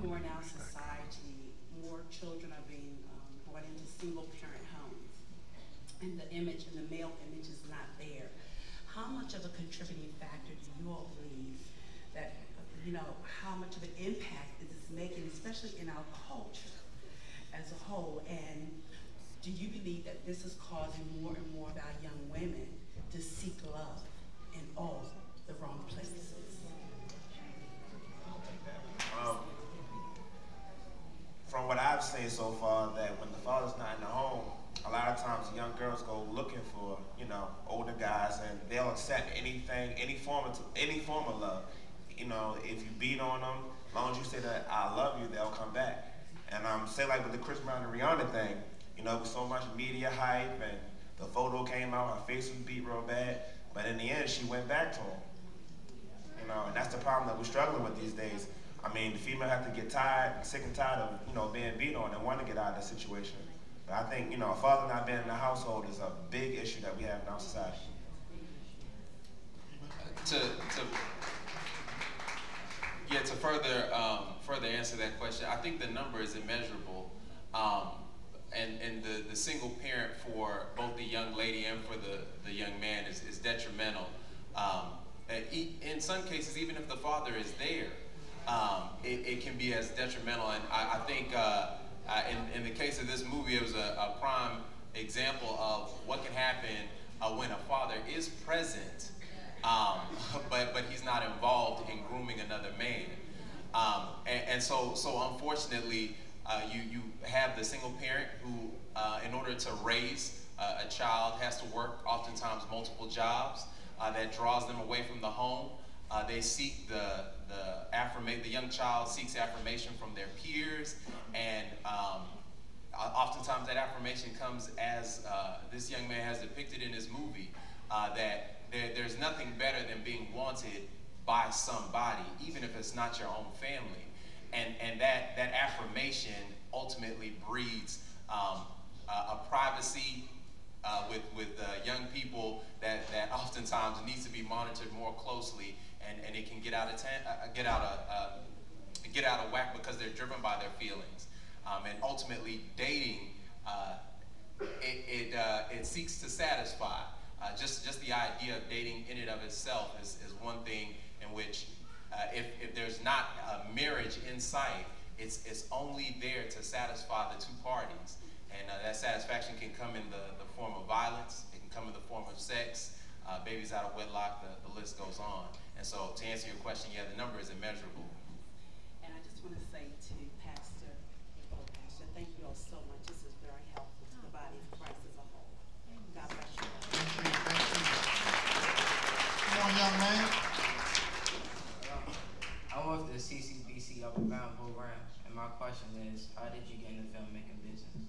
more in our society, more children are being brought into single-parent homes, and the image and the male image is not there. How much of a contributing factor do you all believe that, how much of an impact is this making, especially in our culture as a whole? And do you believe that this is causing more and more of our young women to seek love in all the wrong places? From what I've seen so far, that when the father's not in the home, a lot of times young girls go looking for, older guys, and they'll accept anything, any form of love. If you beat on them, as long as you say that I love you, they'll come back. And say like with the Chris Brown and Rihanna thing, with so much media hype, and the photo came out, her face was beat real bad, but in the end, she went back to him. And that's the problem that we're struggling with these days. I mean, the female has to get tired, sick and tired of, being beat on and want to get out of that situation. But I think, a father not being in the household is a big issue that we have in our society. To further answer that question, I think the number is immeasurable. And the single parent for both the young lady and for the young man is detrimental. In some cases, even if the father is there, it can be as detrimental. And I think in the case of this movie, it was a prime example of what can happen when a father is present, but he's not involved in grooming another man. So unfortunately, you have the single parent who, in order to raise a child, has to work oftentimes multiple jobs. That draws them away from the home. They seek the young child seeks affirmation from their peers, and oftentimes that affirmation comes as this young man has depicted in his movie, that there's nothing better than being wanted by somebody, even if it's not your own family. And that affirmation ultimately breeds a privacy with young people that oftentimes needs to be monitored more closely, and it can get out of whack because they're driven by their feelings. And ultimately, dating it seeks to satisfy. Just the idea of dating in and of itself is one thing in which if there's not a marriage in sight, it's only there to satisfy the two parties. And that satisfaction can come in the form of violence, it can come in the form of sex, babies out of wedlock, the list goes on. And so to answer your question, yeah, the number is immeasurable. And I just want to say to Pastor, thank you all so much. This is very helpful to the body of Christ as a whole. God bless you. Thank you. Come on, young man. I'm with the CCBC Up and Bound program, and my question is, how did you get in the filmmaking business?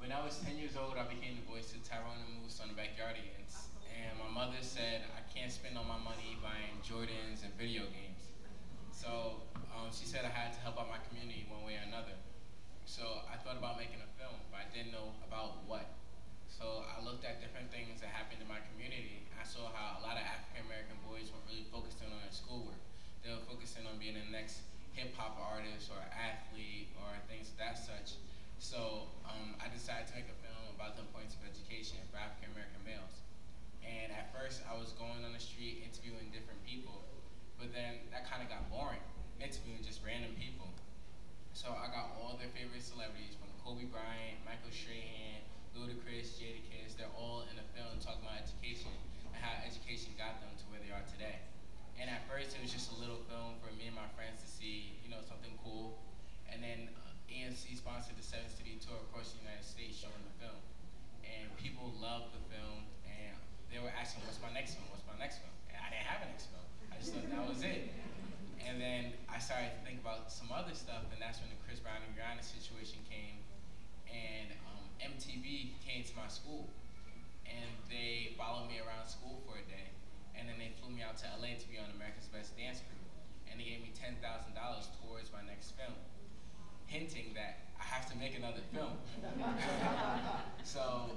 When I was 10 years old, I became the voice of Tyrone and Moose on the Backyardigans. And my mother said, I can't spend all my money buying Jordans and video games. So she said I had to help out my community one way or another. So I thought about making a film, but I didn't know about what. So I looked at different things that happened in my community. I saw how a lot of African-American boys weren't really focusing on their schoolwork. They were focusing on being the next hip-hop artist or athlete or things of that such. So I decided to make a film about the importance of education for African-American males. And at first, I was going on the street interviewing different people, but then that kind of got boring, interviewing just random people. So I got all their favorite celebrities, from Kobe Bryant, Michael Strahan, Ludacris, Jadakiss. They're all in the film talking about education and how education got them to where they are today. And at first, it was just a little film for me and my friends to see, something cool. And then ANC sponsored the 7 City tour across the United States showing the film. And people loved the film, and they were asking, what's my next film, what's my next film? And I didn't have a next film. I just thought that was it. And then I started to think about some other stuff, and that's when the Chris Brown and Rihanna situation came. And MTV came to my school, and they followed me around school for a day. And then they flew me out to LA to be on America's Best Dance Crew. And they gave me $10,000 towards my next film, hinting that I have to make another film. So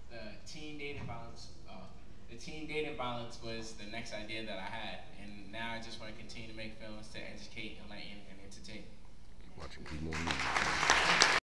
the teen dating violence, the teen dating violence was the next idea that I had, and now I just want to continue to make films to educate, enlighten, and entertain. Watching people.